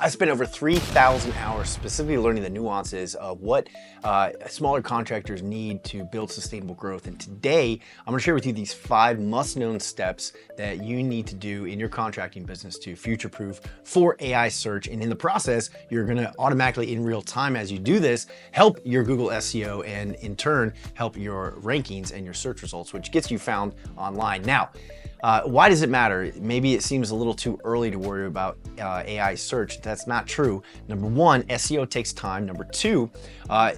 I spent over 3,000 hours specifically learning the nuances of what smaller contractors need to build sustainable growth. And today, I'm gonna share with you these 5 must-known steps that you need to do in your contracting business to future-proof for AI search. And in the process, you're gonna automatically, in real time as you do this, help your Google SEO and in turn, help your rankings and your search results, which gets you found online. Now, why does it matter? Maybe it seems a little too early to worry about AI search. That's not true. Number one, SEO takes time. Number two,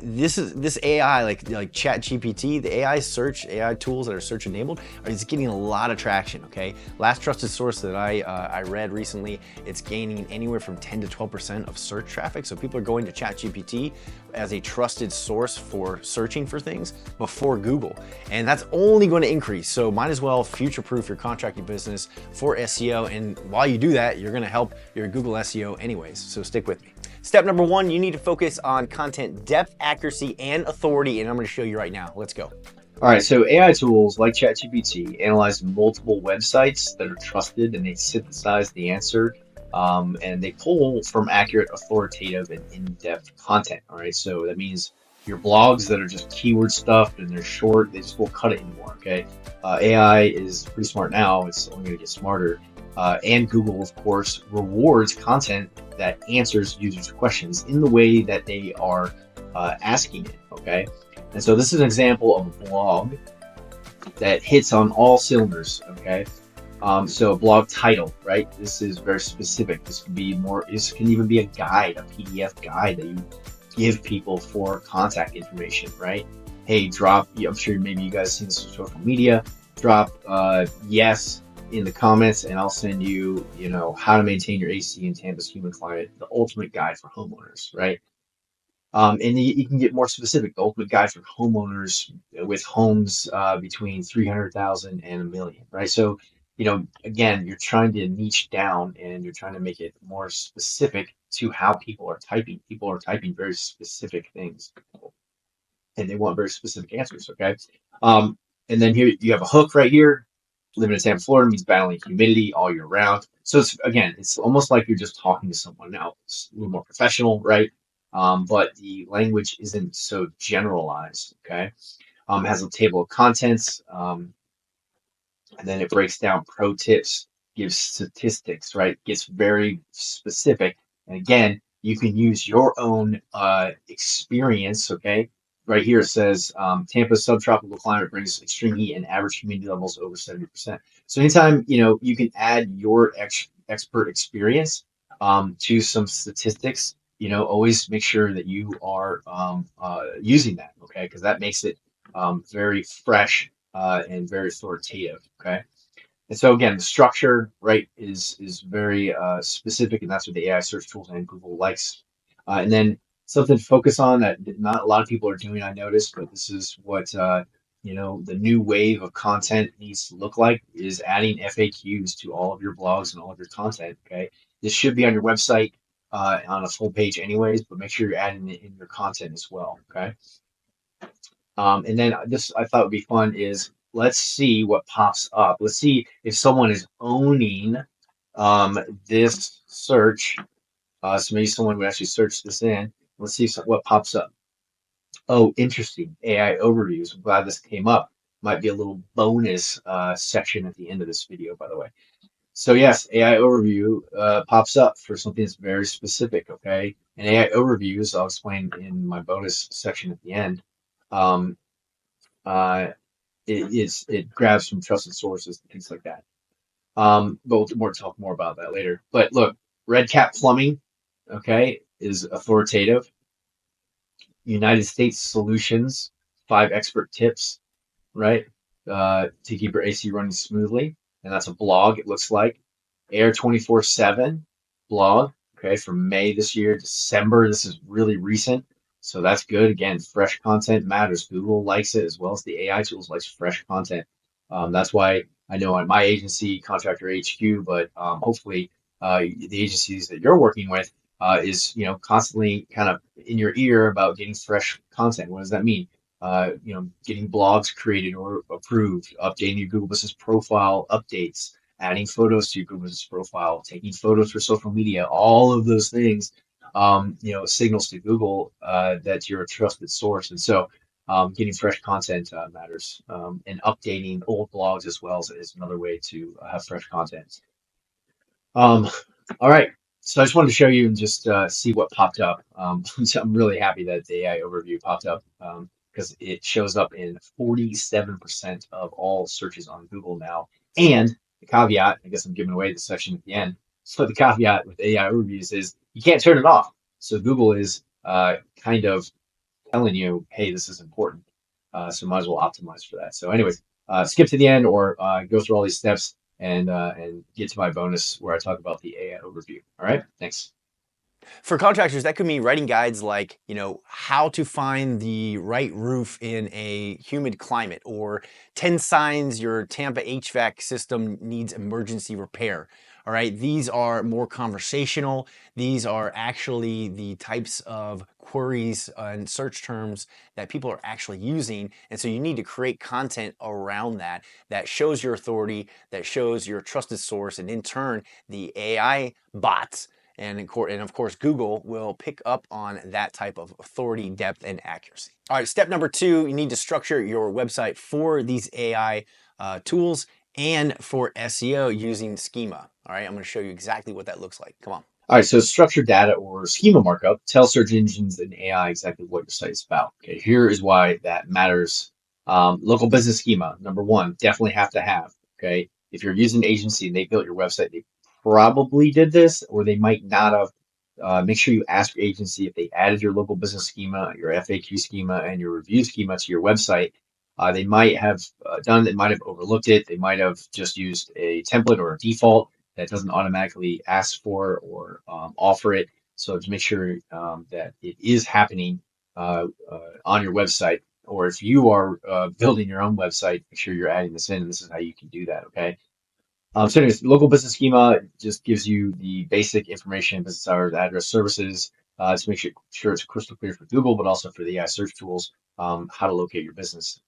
this AI like ChatGPT, the AI tools that are search enabled, is getting a lot of traction. Okay, last trusted source that I read recently, it's gaining anywhere from 10 to 12% of search traffic. So people are going to ChatGPT as a trusted source for searching for things before Google, and that's only going to increase. So might as well future-proof your contracting business for SEO, and while you do that, you're going to help your Google SEO anyways. So stick with me. Step number one, you need to focus on content depth, accuracy, and authority, and I'm going to show you right now. Let's go. All right, so AI tools like ChatGPT analyze multiple websites that are trusted, and they synthesize the answer, and they pull from accurate, authoritative, and in-depth content. All right, so that means your blogs that are just keyword stuff and they're short, they just won't cut it anymore. Okay, AI is pretty smart now; it's only going to get smarter. And Google, of course, rewards content that answers users' questions in the way that they are asking it. Okay. And so this is an example of a blog that hits on all cylinders, okay? So a blog title, right? This is very specific. This can be more, this can even be a guide, a PDF guide that you give people for contact information, right? Hey, drop, I'm sure maybe you guys seen this on social media, drop yes in the comments and I'll send you, how to maintain your AC in Tampa's human climate, the ultimate guide for homeowners, right? And you can get more specific, the ultimate guide for homeowners with homes between 300,000 and a million, right? So, again, you're trying to niche down and you're trying to make it more specific to how people are typing. People are typing very specific things and they want very specific answers, okay? And then here you have a hook right here. Living in Tampa, Florida means battling humidity all year round. So it's almost like you're just talking to someone now. It's a little more professional, right? But the language isn't so generalized, okay? It has a table of contents, and then it breaks down pro tips, gives statistics, right? Gets very specific. And again, you can use your own experience, okay? Right here it says Tampa's subtropical climate brings extreme heat and average humidity levels over 70%. So anytime, you can add your expert experience to some statistics, always make sure that you are using that, okay? Because that makes it very fresh and very authoritative, okay? And so again, the structure, right, is very specific, and that's what the AI search tools and Google likes. And then something to focus on that not a lot of people are doing, I noticed, but this is what the new wave of content needs to look like, is adding FAQs to all of your blogs and all of your content, okay? This should be on your website on a full page anyways, but make sure you're adding it in your content as well, okay? And then this I thought would be fun is, let's see what pops up. Let's see if someone is owning this search. So maybe someone would actually search this in. Let's see what pops up. Oh, interesting. AI overviews. I'm glad this came up. Might be a little bonus section at the end of this video, by the way. So yes, AI overview pops up for something that's very specific, okay? And AI overviews, I'll explain in my bonus section at the end. It grabs from trusted sources and things like that. But we'll talk more about that later. But look, Red Cat Plumbing, okay, is authoritative. United States Solutions, 5 expert tips, right, to keep your AC running smoothly. And that's a blog, it looks like. Air 24/7 blog, okay, from May this year, December. This is really recent, so that's good. Again, fresh content matters. Google likes it as well as the AI tools likes fresh content. That's why I know on my agency, Contractor HQ, but hopefully the agencies that you're working with is constantly kind of in your ear about getting fresh content. What does that mean? Getting blogs created or approved, updating your Google Business Profile updates, adding photos to your Google Business profile, taking photos for social media, all of those things, signals to Google that you're a trusted source. And so getting fresh content matters, and updating old blogs as well is another way to have fresh content. Um, all right. So I just wanted to show you and just see what popped up. So I'm really happy that the AI overview popped up because it shows up in 47% of all searches on Google now. And the caveat, I guess I'm giving away the section at the end. So the caveat with AI overviews is you can't turn it off. So Google is kind of telling you, hey, this is important. So might as well optimize for that. So anyways, skip to the end or go through all these steps and get to my bonus where I talk about the AI overview. All right, thanks. For contractors, that could mean writing guides like, how to find the right roof in a humid climate, or 10 signs your Tampa HVAC system needs emergency repair. All right, these are more conversational. These are actually the types of queries and search terms that people are actually using. And so you need to create content around that shows your authority, that shows your trusted source, and in turn, the AI bots and of course, Google will pick up on that type of authority, depth, and accuracy. All right, step number 2, you need to structure your website for these AI tools and for SEO using schema. All right, I'm going to show you exactly what that looks like. Come on. All right, so structured data or schema markup tells search engines and AI exactly what your site is about. Okay, here is why that matters. Local business schema, number one, definitely have to have. Okay, if you're using an agency and they built your website, they probably did this, or they might not have. Make sure you ask your agency if they added your local business schema, your FAQ schema, and your review schema to your website. They might have done it, might have overlooked it. They might have just used a template or a default that doesn't automatically ask for or offer it. So to make sure that it is happening on your website, or if you are building your own website, make sure you're adding this in. And this is how you can do that. Okay. So anyways, local business schema just gives you the basic information, business hours, address, services, to make sure it's crystal clear for Google, but also for the AI search tools, how to locate your business.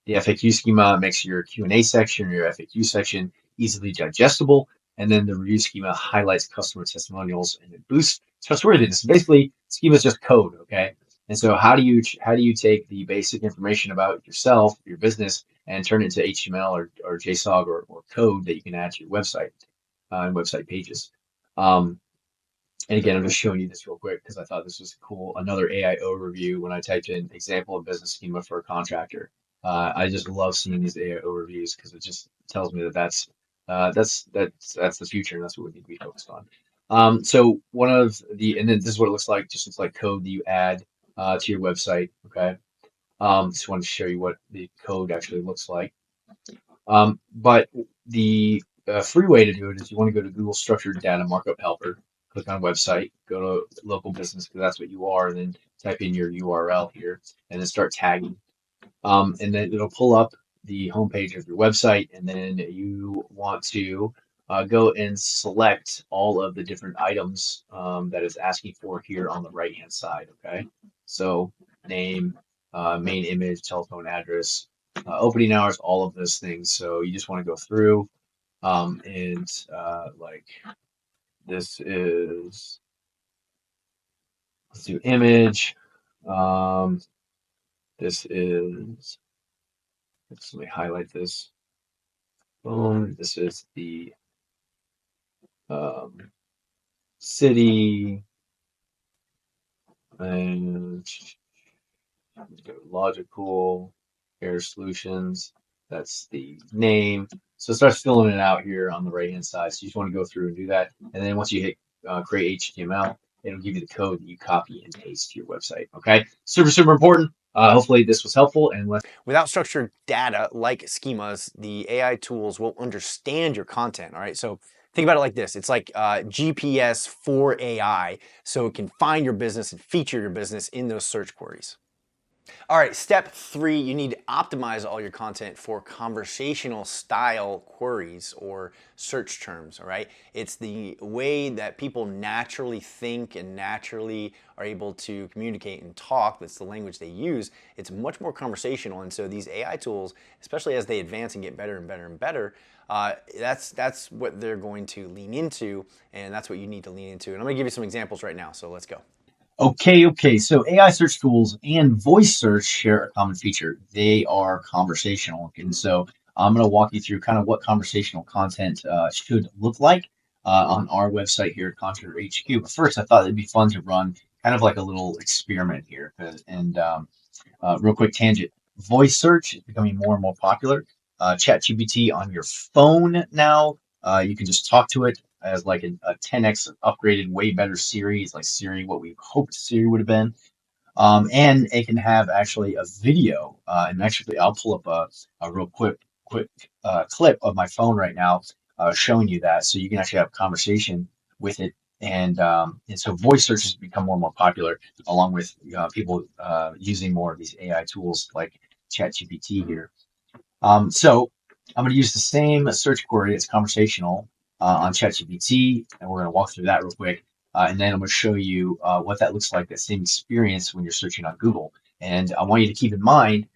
The FAQ schema makes your Q&A section or your FAQ section easily digestible. And then the review schema highlights customer testimonials and it boosts trustworthiness. Basically, schema is just code, okay? And so how do you take the basic information about yourself, your business, and turn it into HTML or JSON or code that you can add to your website and website pages? And again, I'm just showing you this real quick because I thought this was cool. Another AI overview when I typed in example of business schema for a contractor. I just love seeing these AI overviews because it just tells me that that's the future and that's what we need to be focused on. So and then this is what it looks like. Just looks like code that you add to your website. Okay. Just wanted to show you what the code actually looks like. But the free way to do it is you want to go to Google Structured Data Markup Helper, click on website, go to local business because that's what you are, and then type in your URL here, and then start tagging. And then it'll pull up the homepage of your website, and then you want to go and select all of the different items that it's asking for here on the right-hand side. Okay, so name, main image, telephone address, opening hours, all of those things. So you just want to go through and like this is, let's do image. This is, let me highlight this. Boom. This is the city and logical air solutions. That's the name. So it starts filling it out here on the right hand side. So you just want to go through and do that. And then once you hit create HTML, it'll give you the code that you copy and paste to your website. Okay. Super, super important. Hopefully this was helpful. And without structured data like schemas, the AI tools will understand your content. All right. So think about it like this. It's like GPS for AI, so it can find your business and feature your business in those search queries. All right, step 3, you need to optimize all your content for conversational style queries or search terms, all right? It's the way that people naturally think and naturally are able to communicate and talk. That's the language they use. It's much more conversational. And so these AI tools, especially as they advance and get better and better and better, that's what they're going to lean into, and that's what you need to lean into. And I'm gonna give you some examples right now, so let's go. Okay. So AI search tools and voice search share a common feature. They are conversational. And so I'm going to walk you through kind of what conversational content should look like on our website here at Contractor HQ. But first, I thought it'd be fun to run kind of like a little experiment here. Real quick tangent. Voice search is becoming more and more popular. ChatGPT on your phone now. You can just talk to it as like a 10x upgraded, way better Siri. It's like Siri, what we hoped Siri would have been. And it can have actually a video. And actually, I'll pull up a real quick clip of my phone right now showing you that. So you can actually have a conversation with it. And so voice search has become more and more popular, along with people using more of these AI tools like ChatGPT here. So I'm going to use the same search query. It's conversational on ChatGPT, and we're going to walk through that real quick. And then I'm going to show you what that looks like, that same experience when you're searching on Google. And I want you to keep in mind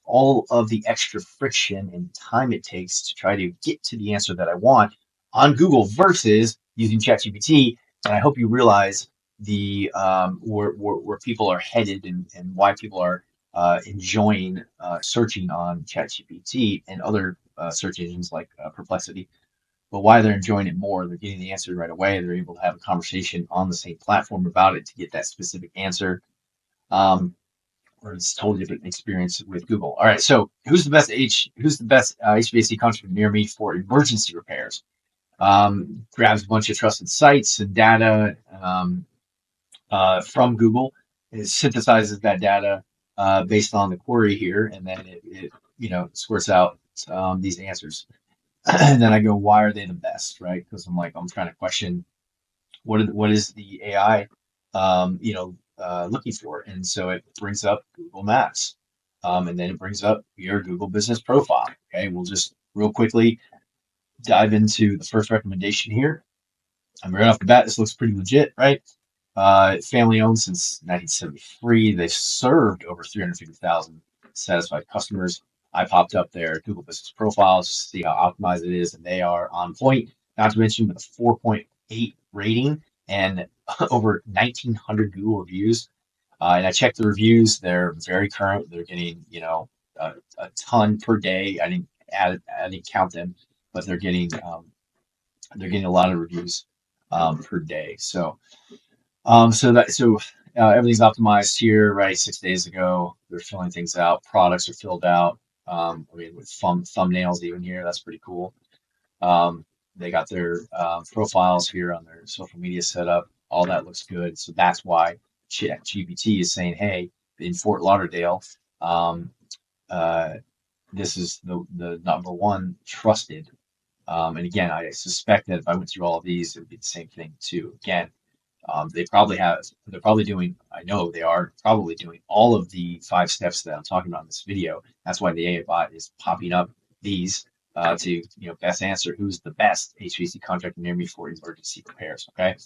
all of the extra friction and time it takes to try to get to the answer that I want on Google versus using ChatGPT. And I hope you realize the where people are headed and why people are enjoying searching on ChatGPT and other search engines like Perplexity. But why they're enjoying it more, they're getting the answer right away. They're able to have a conversation on the same platform about it to get that specific answer. Or it's a totally different experience with Google. All right, so who's the best HVAC contractor near me for emergency repairs? Grabs a bunch of trusted sites and data from Google. It synthesizes that data based on the query here, and then it squirts out these answers. And then I go, why are they the best, right? Because I'm trying to question what is the AI, looking for, and so it brings up Google Maps, and then it brings up your Google Business Profile. Okay, we'll just real quickly dive into the first recommendation here. I'm right off the bat. This looks pretty legit, right? Family owned since 1973. They've served over 350,000 satisfied customers. I popped up their Google Business Profiles to see how optimized it is, and they are on point. Not to mention with a 4.8 rating and over 1,900 Google reviews. And I checked the reviews; they're very current. They're getting a ton per day. I didn't count them, but they're getting a lot of reviews per day. Everything's optimized here, right? 6 days ago, they're filling things out. Products are filled out. With thumbnails even here, that's pretty cool. They got their profiles here on their social media setup. All that looks good. So that's why ChatGPT is saying, hey, in Fort Lauderdale, this is the number one trusted. And again, I suspect that if I went through all of these, it would be the same thing too. Again, they're probably doing, I know they are probably doing all of the 5 steps that I'm talking about in this video. That's why the AI bot is popping up these to, best answer who's the best HVAC contractor near me for emergency repairs. Okay.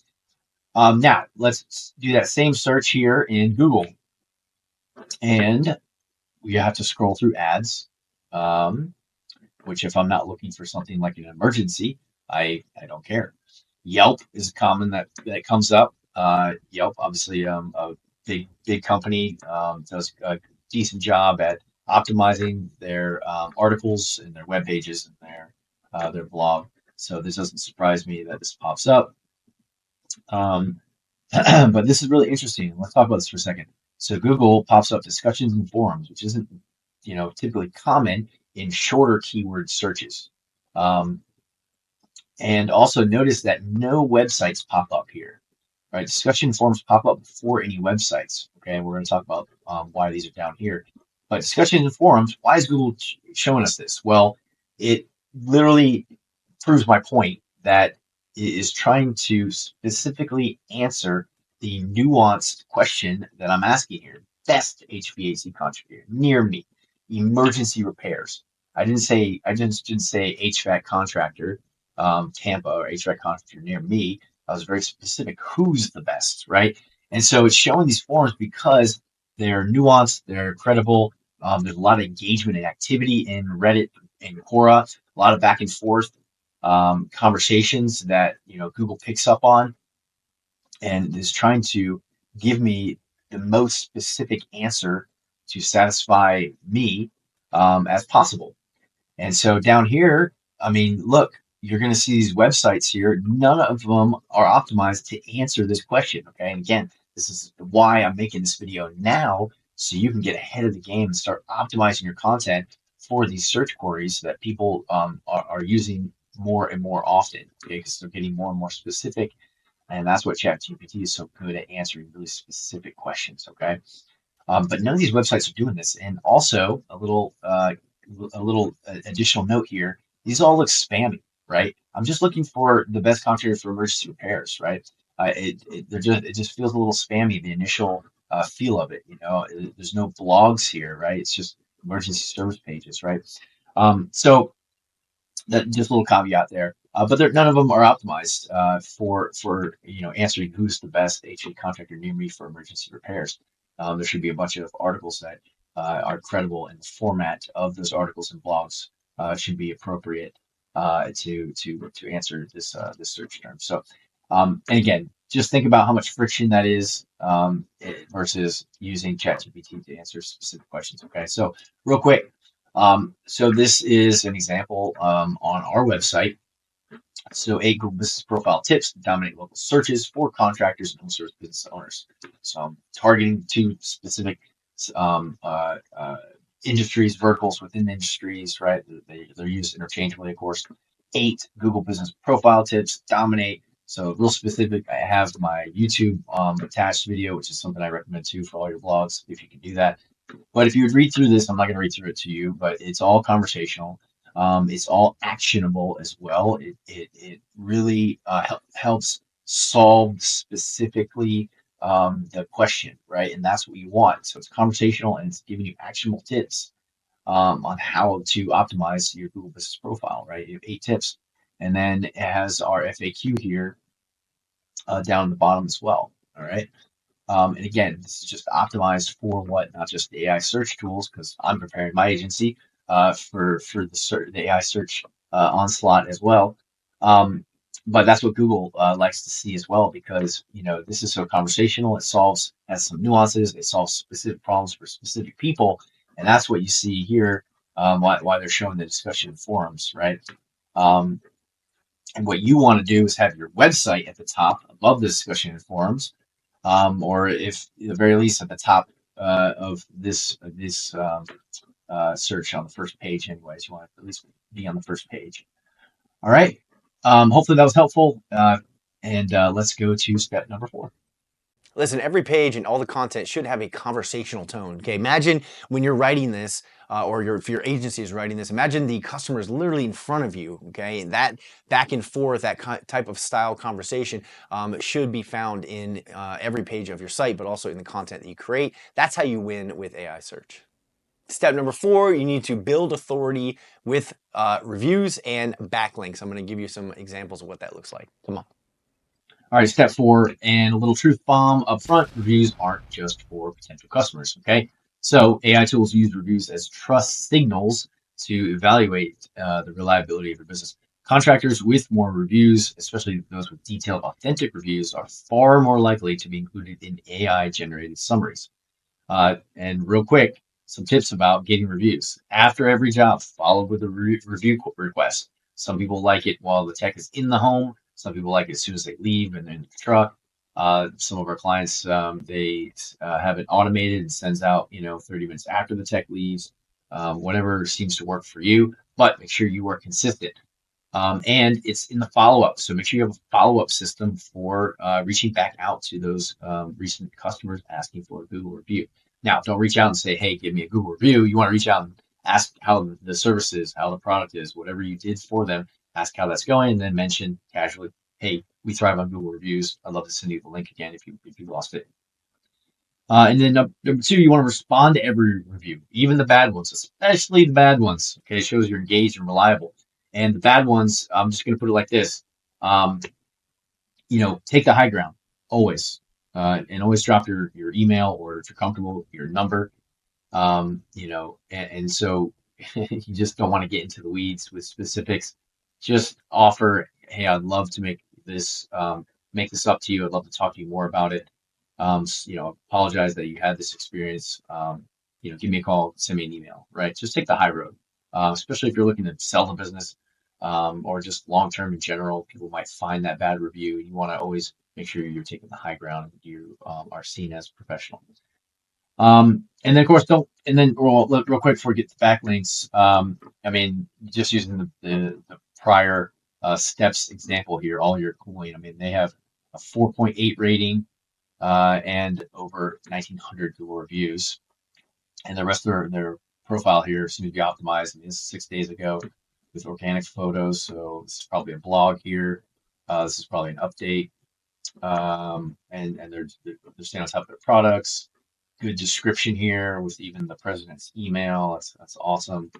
Now let's do that same search here in Google, and we have to scroll through ads, which if I'm not looking for something like an emergency, I don't care. Yelp is common that comes up. Yelp, obviously, a big company, does a decent job at optimizing their articles and their web pages and their blog. So this doesn't surprise me that this pops up. But this is really interesting. Let's talk about this for a second. So Google pops up discussions and forums, which isn't typically common in shorter keyword searches. And also notice that no websites pop up here, right? Discussion forums pop up before any websites. Okay, and we're going to talk about why these are down here. But discussion and forums, why is Google showing us this? Well, it literally proves my point that it is trying to specifically answer the nuanced question that I'm asking here. best HVAC contractor near me. Emergency repairs. I didn't say HVAC contractor, Tampa, or HVAC contractor near me. I was very specific. Who's the best, right? And so it's showing these forums because they're nuanced, they're credible. There's a lot of engagement and activity in Reddit and Quora, a lot of back and forth conversations that Google picks up on and is trying to give me the most specific answer to satisfy me as possible. And so down here, I mean, look, you're going to see these websites here. None of them are optimized to answer this question. Okay. And again, this is why I'm making this video now, so you can get ahead of the game and start optimizing your content for these search queries that people are using more and more often. Okay. Because they're getting more and more specific. And that's what ChatGPT is so good at, answering really specific questions. Okay. But none of these websites are doing this. And also a little additional note here. These all look spammy, right? I'm just looking for the best contractor for emergency repairs, right? It just feels a little spammy. The initial feel of it, there's no blogs here, right? It's just emergency service pages, right? So that just a little caveat there. But none of them are optimized for answering who's the best HVAC contractor near me for emergency repairs. There should be a bunch of articles that are credible, and the format of those articles and blogs should be appropriate to answer this search term. So, and again, just think about how much friction that is versus using ChatGPT to answer specific questions. Okay, so real quick. So this is an example on our website. So 8 Google Business Profile tips to dominate local searches for contractors and home service business owners. So I'm targeting 2 specific industries, verticals within industries, right? They're used interchangeably, of course. 8 Google Business Profile tips, dominate. So real specific. I have my YouTube attached video, which is something I recommend too for all your blogs, if you can do that. But if you would read through this, I'm not going to read through it to you, but it's all conversational. It's all actionable as well. It really helps solve specifically the question, right? And that's what you want. So it's conversational, and it's giving you actionable tips on how to optimize your Google Business Profile, right? You have 8 tips. And then it has our FAQ here down at the bottom as well. All right. And again, this is just optimized for what, not just the AI search tools, because I'm preparing my agency for the AI search onslaught as well. But that's what Google likes to see as well, because this is so conversational. It has some nuances. It solves specific problems for specific people, and that's what you see here. Why they're showing the discussion forums, right? And what you want to do is have your website at the top above the discussion forums, or if at the very least at the top of this search on the first page. Anyways, you want to at least be on the first page. All right. Hopefully that was helpful. And let's go to step number 4. Listen, every page and all the content should have a conversational tone. Okay, imagine when you're writing this, if your agency is writing this, imagine the customer is literally in front of you. Okay, and that back and forth, that type of style conversation should be found in every page of your site, but also in the content that you create. That's how you win with AI search. Step number 4, you need to build authority with reviews and backlinks. I'm going to give you some examples of what that looks like. Come on. All right, step 4, and a little truth bomb up front. Reviews aren't just for potential customers, okay? So AI tools use reviews as trust signals to evaluate the reliability of your business. Contractors with more reviews, especially those with detailed, authentic reviews, are far more likely to be included in AI-generated summaries. And real quick, some tips about getting reviews. After every job, follow with a review request. Some people like it while the tech is in the home. Some people like it as soon as they leave and they're in the truck. Some of our clients, they have it automated and sends out, 30 minutes after the tech leaves, whatever seems to work for you, but make sure you are consistent. And it's in the follow-up. So make sure you have a follow-up system for reaching back out to those recent customers asking for a Google review. Now, don't reach out and say, hey, give me a Google review. You want to reach out and ask how the service is, how the product is, whatever you did for them, ask how that's going, and then mention casually, hey, we thrive on Google reviews. I'd love to send you the link again if you lost it. And then number two, you want to respond to every review, even the bad ones, especially the bad ones. Okay, it shows you're engaged and reliable. And the bad ones, I'm just going to put it like this. Um, take the high ground always, and always drop your email, or if you're comfortable, your number. And so you just don't want to get into the weeds with specifics. Just offer, hey, I'd love to make this up to you. I'd love to talk to you more about it. Apologize that you had this experience. Give me a call, send me an email, right? Just take the high road, especially if you're looking to sell the business, or just long term in general. People might find that bad review. You want to always make sure you're taking the high ground. You are seen as professional. And then of course and then real quick before we get to backlinks, just using the prior steps example here, all your cooling, they have a 4.8 rating, and over 1,900 Google reviews, and the rest of their profile here seems to be optimized. This is 6 days ago with organic photos, so this is probably a blog here. This is probably an update, and they're staying on top of their products. Good description here with even the president's email. That's awesome.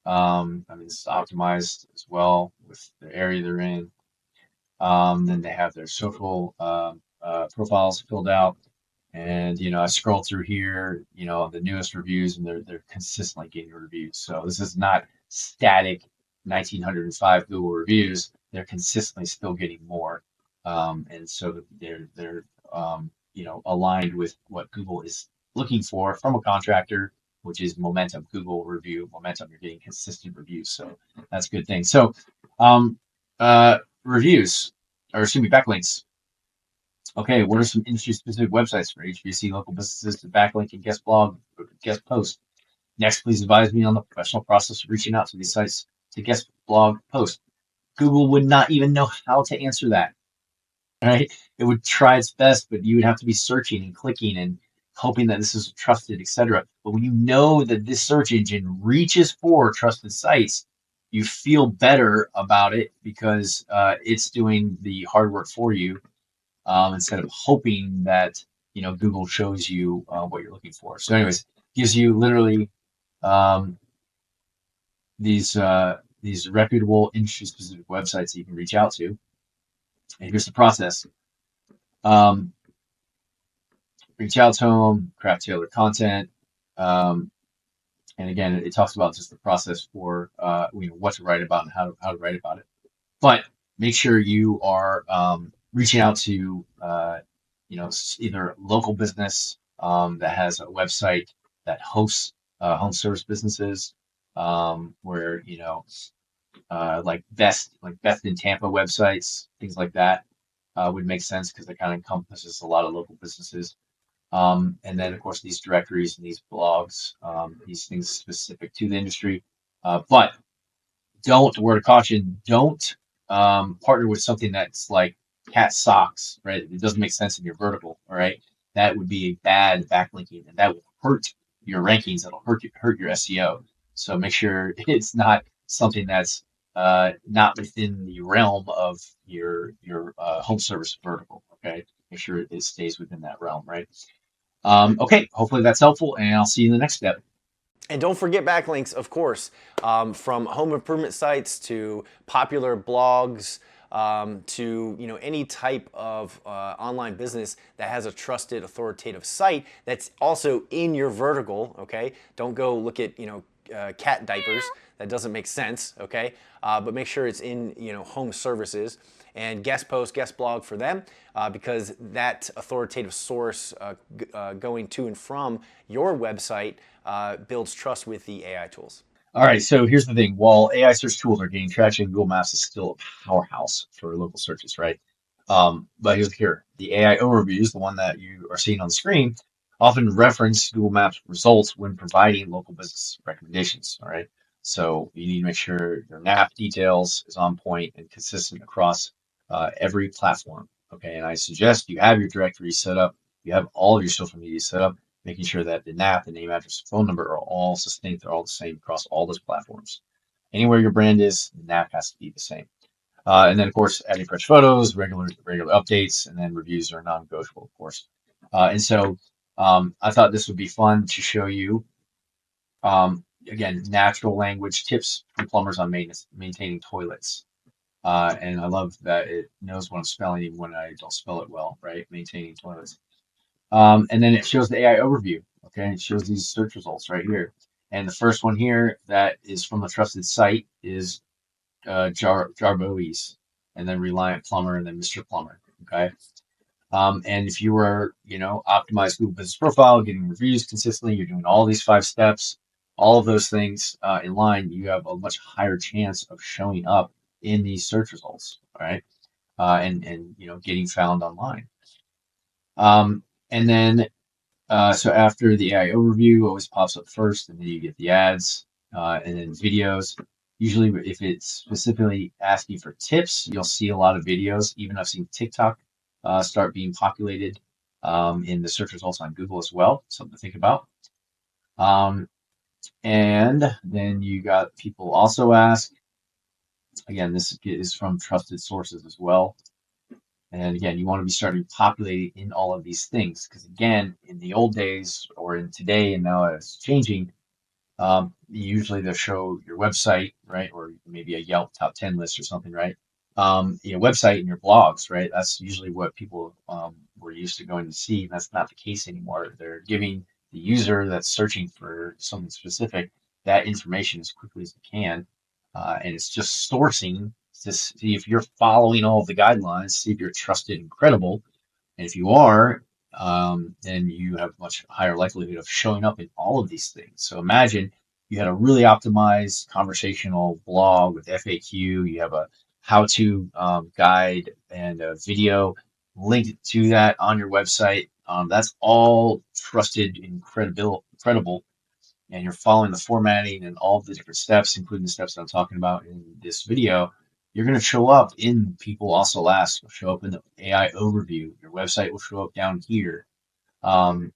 This is optimized as well with the area they're in. Then they have their social profiles filled out, and I scroll through here, the newest reviews, and they're consistently getting reviews. So this is not static 1,905 Google reviews. They're consistently still getting more, and so they're aligned with what Google is looking for from a contractor, which is momentum. Google review momentum. You're getting consistent reviews, so that's a good thing. So, reviews, or excuse me, backlinks. Okay, what are some industry-specific websites for HVAC local businesses to backlink and guest blog, guest post? Next, please advise me on the professional process of reaching out to these sites to guest blog post. Google would not even know how to answer that, right? It would try its best, but you would have to be searching and clicking and hoping that this is trusted, etc. But when you know that this search engine reaches for trusted sites, you feel better about it because it's doing the hard work for you, instead of hoping that Google shows you what you're looking for. So, anyways, gives you literally um, these reputable industry-specific websites that you can reach out to. And here's the process: reach out to them, craft tailored content, and again, it talks about just the process for what to write about and how to write about it. But make sure you are reaching out to either local business that has a website that hosts home service businesses, where like best in Tampa websites, things like that would make sense because it kind of encompasses a lot of local businesses. And then of course these directories and these blogs, these things specific to the industry. But don't, word of caution, don't partner with something that's like cat socks, right? It doesn't make sense in your vertical, all right? That would be a bad backlinking, and that will hurt your rankings. That'll hurt your SEO. So make sure it's not something that's not within the realm of your home service vertical. Okay, make sure it stays within that realm, right? Okay, hopefully that's helpful, and I'll see you in the next step. And don't forget backlinks, of course, from home improvement sites to popular blogs, to any type of online business that has a trusted, authoritative site that's also in your vertical. Okay, don't go look at cat diapers. That doesn't make sense. Okay, but make sure it's in home services, and guest post, guest blog for them, because that authoritative source going to and from your website builds trust with the AI tools. All right, so here's the thing. While AI search tools are gaining traction, Google Maps is still a powerhouse for local searches, right? But here's here. The AI overviews, the one that you are seeing on the screen, often reference Google Maps results when providing local business recommendations, all right? So you need to make sure your NAP details is on point and consistent across every platform, okay? And I suggest you have your directory set up, you have all of your social media set up, making sure that the NAP, the name, address, phone number are all sustained. They're all the same across all those platforms. Anywhere your brand is, the NAP has to be the same. And then, of course, adding fresh photos, regular updates, and then reviews are non-negotiable, of course. And so I thought this would be fun to show you. Again, natural language tips for plumbers on maintenance, maintaining toilets. And I love that it knows what I'm spelling even when I don't spell it well, right? Maintaining toilets. And then it shows the AI overview. Okay, it shows these search results right here. And the first one here that is from a trusted site is Jarboes, and then Reliant Plumber, and then Mr. Plumber. Okay. And if you were, optimize Google Business Profile, getting reviews consistently, you're doing all these 5 steps, all of those things in line, you have a much higher chance of showing up in these search results, all right? And getting found online. And then so after the AI overview always pops up first, and then you get the ads, and then videos. Usually, if it's specifically asking for tips, you'll see a lot of videos. Even I've seen TikTok start being populated in the search results on Google as well. Something to think about. Um, and then you got people also ask. Again, this is from trusted sources as well. And again, you want to be starting populating in all of these things because again, in the old days or in today, and now it's changing, usually they'll show your website, right, or maybe a Yelp top 10 list or something, right? Your website and your blogs, right? That's usually what people were used to going to see. That's not the case anymore. They're giving the user that's searching for something specific that information as quickly as they can, and it's just sourcing to see if you're following all of the guidelines, see if you're trusted and credible, and if you are, then you have much higher likelihood of showing up in all of these things. So imagine you had a really optimized conversational blog with FAQ, you have a how-to guide and a video linked to that on your website. That's all trusted and credible, and you're following the formatting and all of the different steps, including the steps that I'm talking about in this video, you're going to show up in People Also Ask, will show up in the AI overview. Your website will show up down here, um,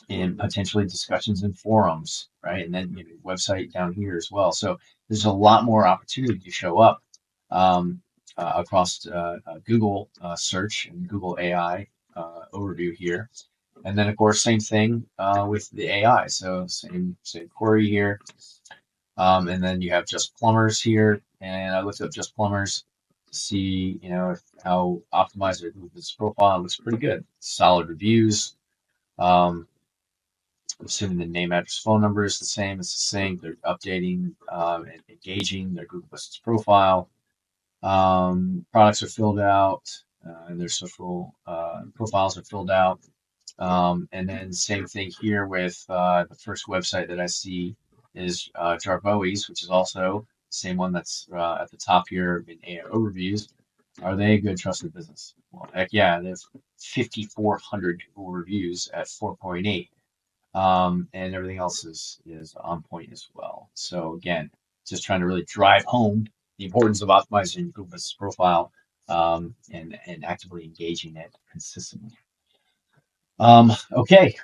in potentially discussions and forums, right? And then website down here as well. So there's a lot more opportunity to show up across Google search and Google AI overview here. And then, of course, same thing with the AI. So same query here. And then you have just plumbers here. And I looked up just plumbers to see, how optimized their Google Business Profile. It looks pretty good. Solid reviews. Um, I'm assuming the name, address, phone number is the same. It's the same. They're updating and engaging their Google Business Profile. Products are filled out, and their social profiles are filled out. And then same thing here with the first website that I see is Jarboes, which is also the same one that's at the top here in AI overviews. Are they a good trusted business? Well, heck yeah, there's 5,400 Google reviews at 4.8, and everything else is on point as well. So again, just trying to really drive home the importance of optimizing Google Business Profile and actively engaging it consistently. Okay,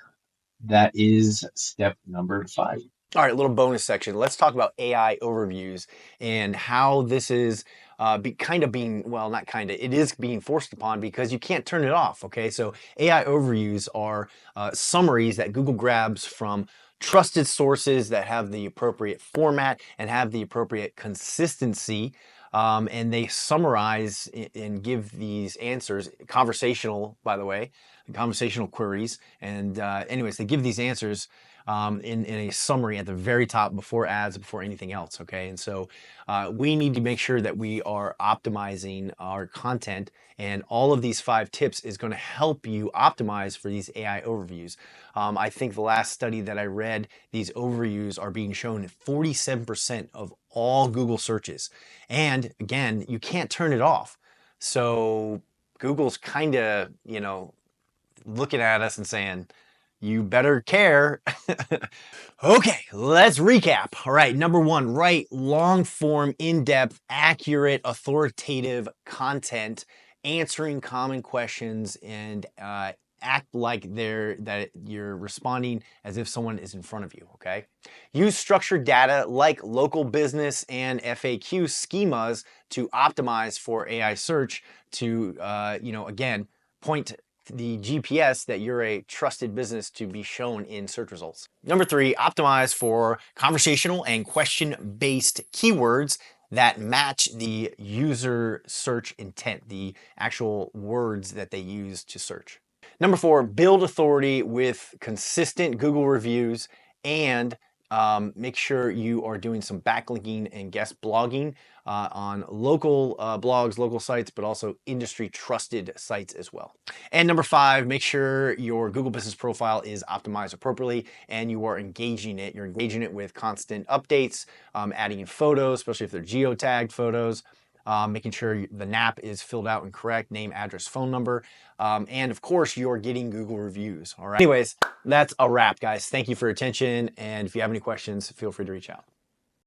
that is step number 5. All right, little bonus section. Let's talk about AI overviews and how this is well, not kind of, it is being forced upon because you can't turn it off. Okay, so AI overviews are summaries that Google grabs from trusted sources that have the appropriate format and have the appropriate consistency. And they summarize and give these answers, conversational, by the way, conversational queries. And anyways, they give these answers in a summary at the very top before ads, before anything else, okay? And so we need to make sure that we are optimizing our content, and all of these 5 tips is going to help you optimize for these AI overviews. I think the last study that I read, these overviews are being shown in 47% of all Google searches. And again, you can't turn it off. So Google's kind of, looking at us and saying, you better care. Okay, let's recap. All right, number 1, write long form, in-depth, accurate, authoritative content, answering common questions, and act like that you're responding as if someone is in front of you, okay? Use structured data like local business and FAQ schemas to optimize for AI search to, again, point the GPS that you're a trusted business to be shown in search results. Number 3, optimize for conversational and question-based keywords that match the user search intent, the actual words that they use to search. Number 4, build authority with consistent Google reviews and make sure you are doing some backlinking and guest blogging on local blogs, local sites, but also industry trusted sites as well. And number 5, make sure your Google business profile is optimized appropriately and you are engaging it. You're engaging it with constant updates, adding in photos, especially if they're geotagged photos. Making sure the NAP is filled out and correct, name, address, phone number, and of course you're getting Google reviews. All right. Anyways, that's a wrap, guys. Thank you for your attention, and if you have any questions, feel free to reach out.